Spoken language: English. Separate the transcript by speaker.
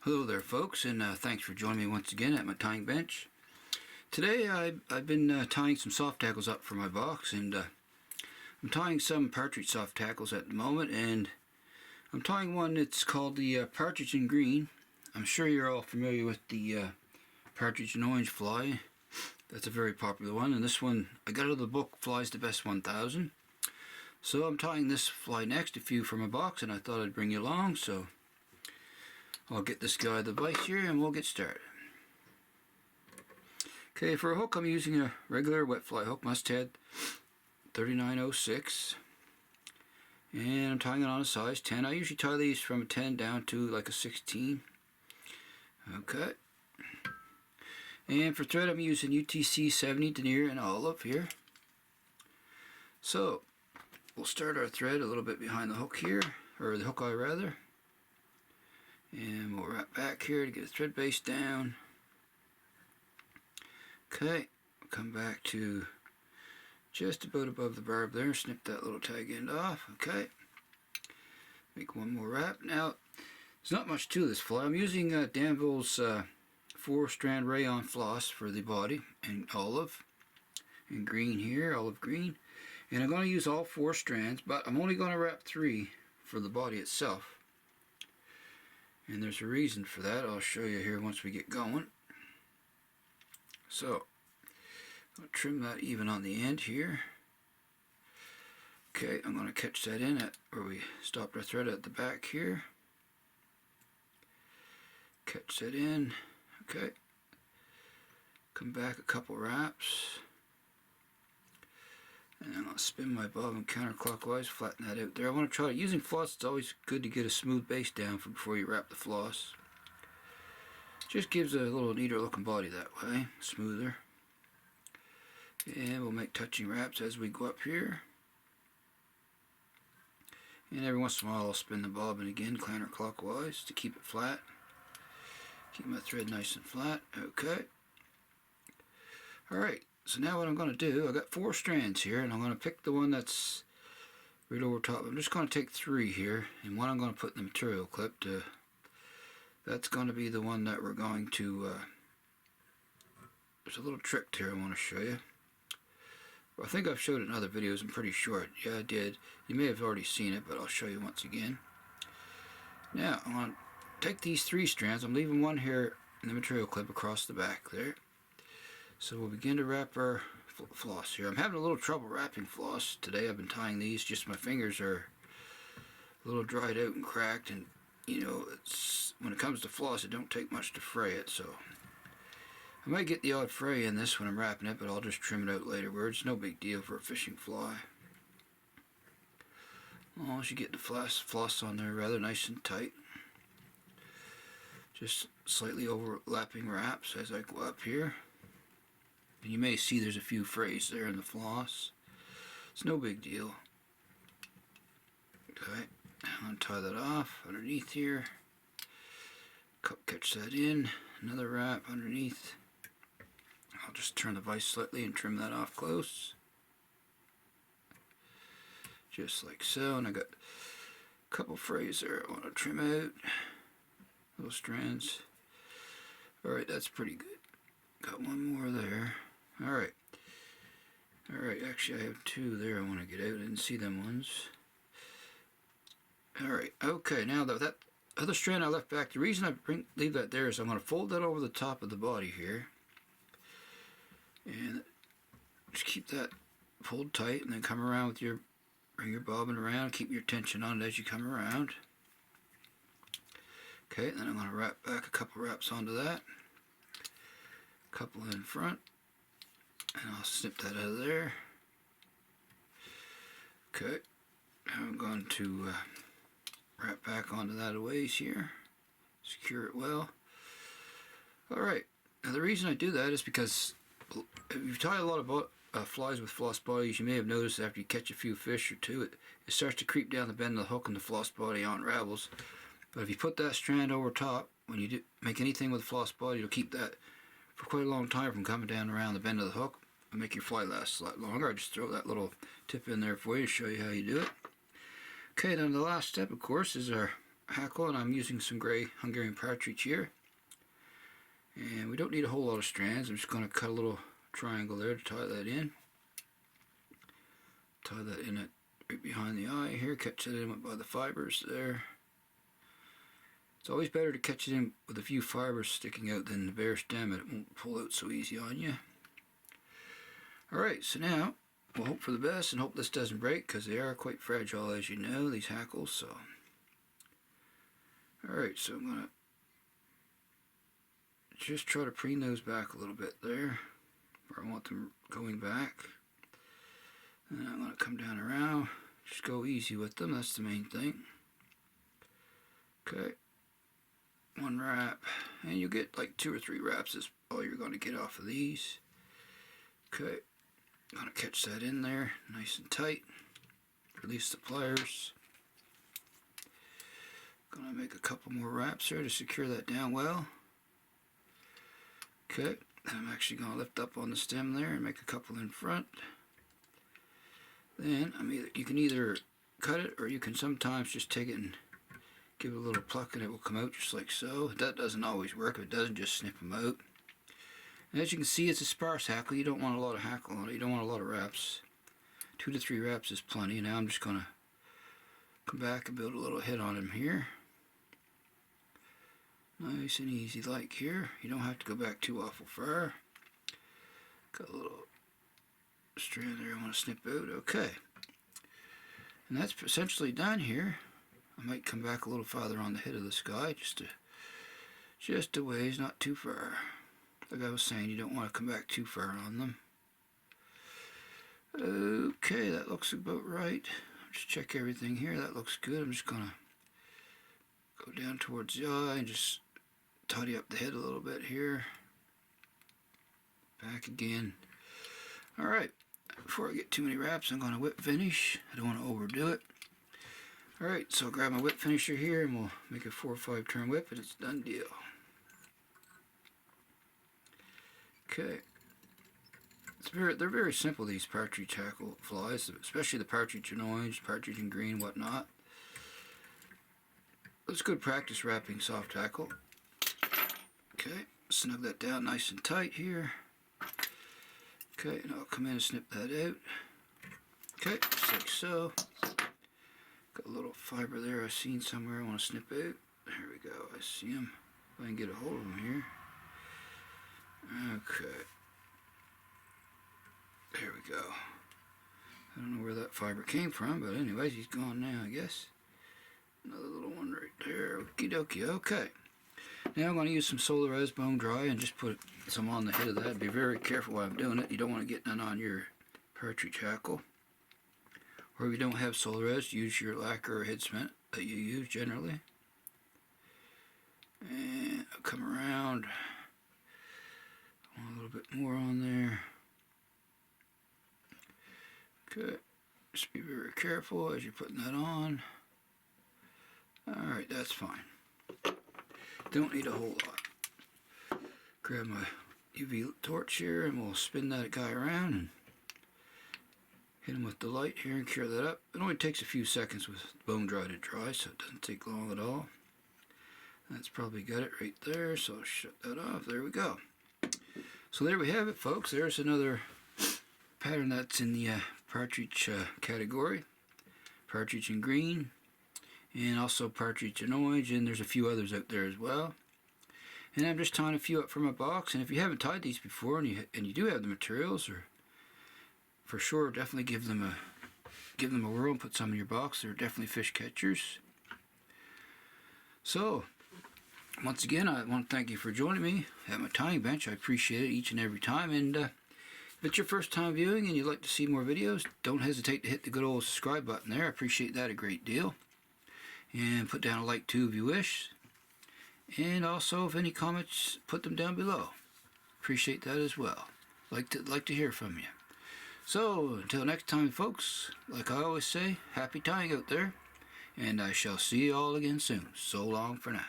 Speaker 1: Hello there folks, and thanks for joining me once again at my tying bench. Today I've been tying some soft tackles up for my box, and I'm tying some partridge soft tackles at the moment, and I'm tying one that's called the partridge in green. I'm sure you're all familiar with the partridge in orange fly. That's a very popular one, and this one I got out of the book Flies the Best 1000. So I'm tying this fly next, a few from my box, and I thought I'd bring you along, so I'll get this guy the vise here and we'll get started. Okay, for a hook I'm using a regular wet fly hook, mustad 3906, and I'm tying it on a size 10. I usually tie these from a 10 down to like a 16. Okay, and for thread I'm using UTC 70 denier and olive here. So we'll start our thread a little bit behind the hook here, or the hook eye rather. And we'll wrap back here to get the thread base down. Okay, come back to just about above the barb there, snip that little tag end off. Okay, make one more wrap. Now, there's not much to this fly. I'm using Danville's 4-strand rayon floss for the body, and olive and green here, olive green. And I'm going to use all 4 strands, but I'm only going to wrap 3 for the body itself. And there's a reason for that. I'll show you here once we get going. So, I'll trim that even on the end here. Okay, I'm going to catch that in at where we stopped our thread at the back here. Catch that in. Okay. Come back a couple wraps. And I'll spin my bobbin counterclockwise, flatten that out there. I want to try it. Using floss, it's always good to get a smooth base down before you wrap the floss. Just gives a little neater looking body that way, smoother. And we'll make touching wraps as we go up here. And every once in a while I'll spin the bobbin again counterclockwise to keep it flat. Keep my thread nice and flat. Okay. Alright. So now what I'm going to do, I got 4 strands here, and I'm going to pick the one that's right over top. I'm just going to take 3 here, and one I'm going to put in the material clip. That's going to be the one that we're going to, there's a little trick here I want to show you. Well, I think I've showed it in other videos, I'm pretty sure. Yeah, I did. You may have already seen it, but I'll show you once again. Now, I'm going to take these 3 strands, I'm leaving one here in the material clip across the back there. So we'll begin to wrap our floss here. I'm having a little trouble wrapping floss today. I've been tying these, just my fingers are a little dried out and cracked, and you know, when it comes to floss, it don't take much to fray it, so I might get the odd fray in this when I'm wrapping it, but I'll just trim it out later where it's no big deal for a fishing fly. As long as you get the floss on there rather nice and tight. Just slightly overlapping wraps as I go up here. You may see there's a few frays there in the floss. It's no big deal. Okay, I'm going to tie that off underneath here. Catch that in. Another wrap underneath. I'll just turn the vise slightly and trim that off close. Just like so. And I got a couple frays there I want to trim out. Little strands. Alright, that's pretty good. Got one more there. Alright, actually I have 2 there I want to get out. I didn't see them ones. Alright, okay, now that other strand I left back, the reason I leave that there is I'm going to fold that over the top of the body here. And just keep that pulled tight, and then come around with bring your bobbin around, keep your tension on it as you come around. Okay, then I'm going to wrap back a couple wraps onto that. Couple in front, and I'll snip that out of there. Okay, I'm going to wrap back onto that a ways here, secure it well. Alright, now the reason I do that is because if you tie a lot of flies with floss bodies, you may have noticed after you catch a few fish or two, it starts to creep down the bend of the hook and the floss body unravels. But if you put that strand over top, when you make anything with a floss body, it'll keep that for quite a long time from coming down around the bend of the hook and make your fly last a lot longer. I just throw that little tip in there for you to show you how you do it. Okay, then the last step, of course, is our hackle, and I'm using some gray Hungarian partridge here. And we don't need a whole lot of strands. I'm just going to cut a little triangle there to tie that in. Tie that in right behind the eye here. Catch it in by the fibers there. It's always better to catch it in with a few fibers sticking out than the bare stem. It won't pull out so easy on you. Alright, so now we'll hope for the best and hope this doesn't break, because they are quite fragile, as you know, these hackles. So, alright, so I'm going to just try to preen those back a little bit there, where I want them going back. And I'm going to come down around. Just go easy with them, that's the main thing. Okay. One wrap, and you get like 2 or 3 wraps is all you're going to get off of these. Okay, going to catch that in there nice and tight. Release the pliers. Going to make a couple more wraps here to secure that down well. Okay, I'm actually going to lift up on the stem there and make a couple in front. Then you can either cut it, or you can sometimes just take it and give it a little pluck and it will come out just like so. That doesn't always work. If it doesn't, just snip them out. And as you can see, it's a sparse hackle. You don't want a lot of hackle on it. You don't want a lot of wraps. 2 to 3 wraps is plenty. Now I'm just going to come back and build a little head on him here. Nice and easy like here. You don't have to go back too awful far. Got a little strand there I want to snip out. Okay. And that's essentially done here. I might come back a little farther on the head of this guy, just a ways, not too far. Like I was saying, you don't want to come back too far on them. Okay, that looks about right. Just check everything here. That looks good. I'm just going to go down towards the eye and just tidy up the head a little bit here. Back again. Alright, before I get too many wraps, I'm going to whip finish. I don't want to overdo it. Alright, so I'll grab my whip finisher here and we'll make a 4 or 5 turn whip and it's a done deal. Okay. They're very simple, these partridge hackle flies, especially the partridge in orange, partridge in green, whatnot. It's good practice wrapping soft hackle. Okay, snug that down nice and tight here. Okay, and I'll come in and snip that out. Okay, just like so. Got a little fiber there I've seen somewhere I want to snip out. There we go, I see him. If I can get a hold of him here. Okay. There we go. I don't know where that fiber came from, but anyways, he's gone now, I guess. Another little one right there. Okie dokie. Okay. Now I'm going to use some solar res bone dry and just put some on the head of that. Be very careful while I'm doing it. You don't want to get none on your partridge hackle. Or if you don't have solar res, use your lacquer or head cement that you use generally. And I'll come around. A little bit more on there. Okay. Just be very careful as you're putting that on. Alright, that's fine. Don't need a whole lot. Grab my UV torch here and we'll spin that guy around and hit him with the light here and cure that up. It only takes a few seconds with bone dry to dry, so it doesn't take long at all. That's probably got it right there, so I'll shut that off. There we go. So there we have it, folks. There's another pattern that's in the partridge category. Partridge in green, and also partridge in orange, and there's a few others out there as well. And I'm just tying a few up from my box, and if you haven't tied these before and you do have the materials, or for sure definitely give them a whirl and put some in your box. They're definitely fish catchers. So once again, I want to thank you for joining me at my tying bench. I appreciate it each and every time. And if it's your first time viewing and you'd like to see more videos, don't hesitate to hit the good old subscribe button there. I appreciate that a great deal. And put down a like too if you wish. And also, if any comments, put them down below. Appreciate that as well. Like to hear from you. So until next time, folks, like I always say, happy tying out there, and I shall see you all again soon. So long for now.